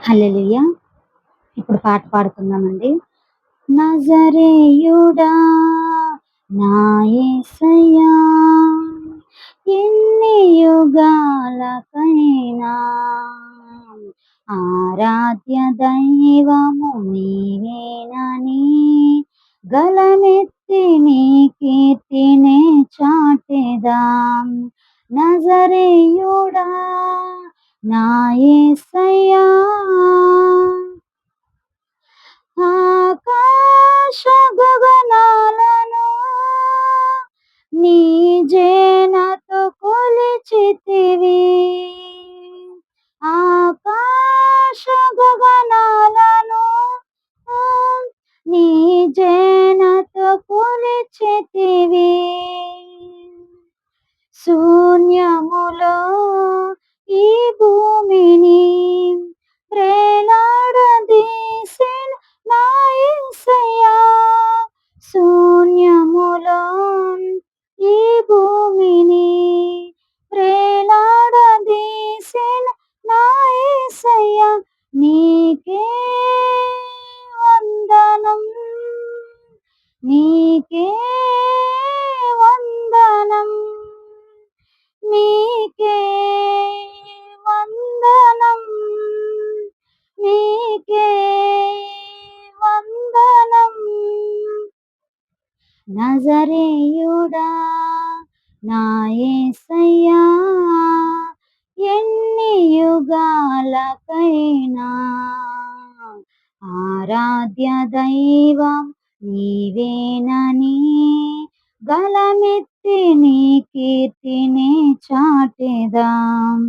హల్లెలూయా! ఇప్పుడు పాట పాడుకుందామండి. నజరేయుడా నా యేసయ్యా, ఎన్ని యుగాలకైనా ఆరాధ్య దైవము నీవేనని గళమెత్తి నీ కీర్తినే చాటెదాం. నజరేయుడా నా యేసయ్యా, ఆకాశ గగనాలను నీ జేనతో కొలిచితివి. ఆకాశ గగనాలను నీ జేనతో కొలిచితివి. శూన్యములో ఈ భూమిని వేలాడదీసిన నా యేసయ్యా, శూన్యములో ఈ భూమిని వేలాడదీసిన నా యేసయ్యా, నీకే వందనం, నీకే వందనం, నీకే వందనం, నీకే వందనం. నజరేయుడా నా యేసయ్యా, ఎన్ని యుగాలకైనా ఆరాధ్య దైవం నీవేనని గళమెత్తి నీ కీర్తినే చాటెదాం.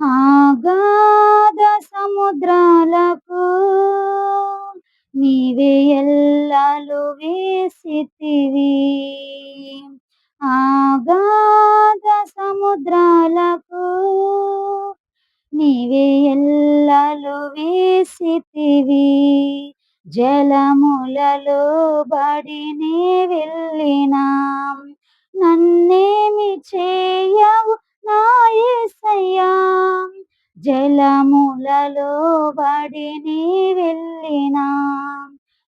అగాధ సముద్రాలకు నీవే ఎల్లలు వేసితివి. అగాధ సముద్రాలకు నీవే ఎల్లలు వేసితివి. జలములలో బడినే వెళ్ళినా నన్నేమి చేయవు నా యేసయ్యా, జలములలో బడిని వెళ్ళినా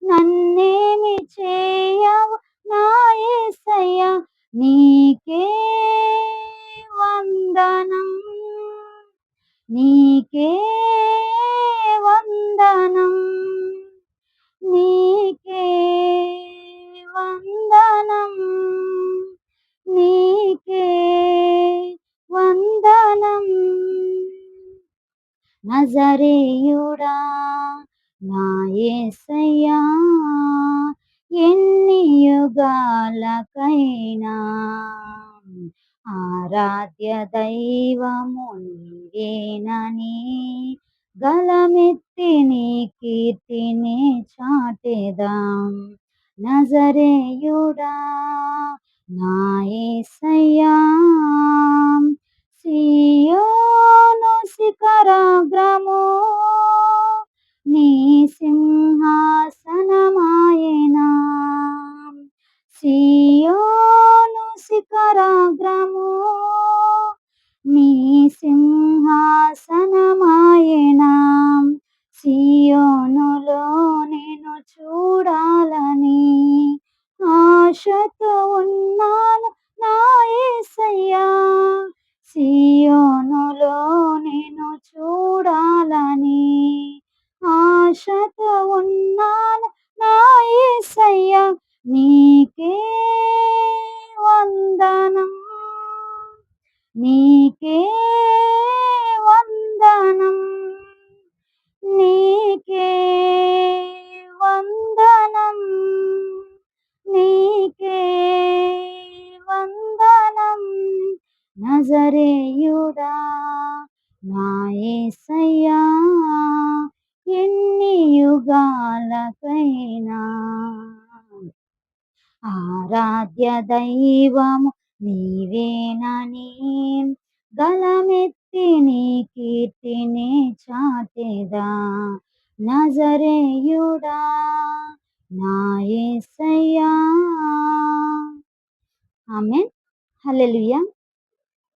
నన్నేమి చేయవు నా యేసయ్యా, నీకే వందనం, నీకే వందనం, నీకే వందనం, నీకే వందనం. నజరేయుడా నా యేసయ్యా, ఎన్ని యుగాలకైనా ఆరాధ్య దైవము నీవేనని గళమెత్తి నీ కీర్తినే చాటెదాం. నజరేయుడా నా యేసయ్యా, సీయోను శిఖరాగ్రము నీ సింహాసనమాయెనా. సీయోను శిఖరాగ్రము నీ సింహాసనమాయెనా. సీయోనులో నేను చూడాలని ఆశతో ఉన్నాను నా యేసయ్యా, సీయోనులో నేను చూడాలని ఆశతో ఉన్నాను నా యేసయ్యా, నీకే వందనం, నీకే వందనం, నీకే వందనం, నీకే వందనం. నజరేయుడా నా యేసయ్యా, ఎన్ని యుగాలకైనా ఆరాధ్య దైవము నీవేనని గళమెత్తి నీ కీర్తినే చాటెదా. నజరేయుడా నా యేసయ్యా. ఆమేన్. హల్లెలూయా.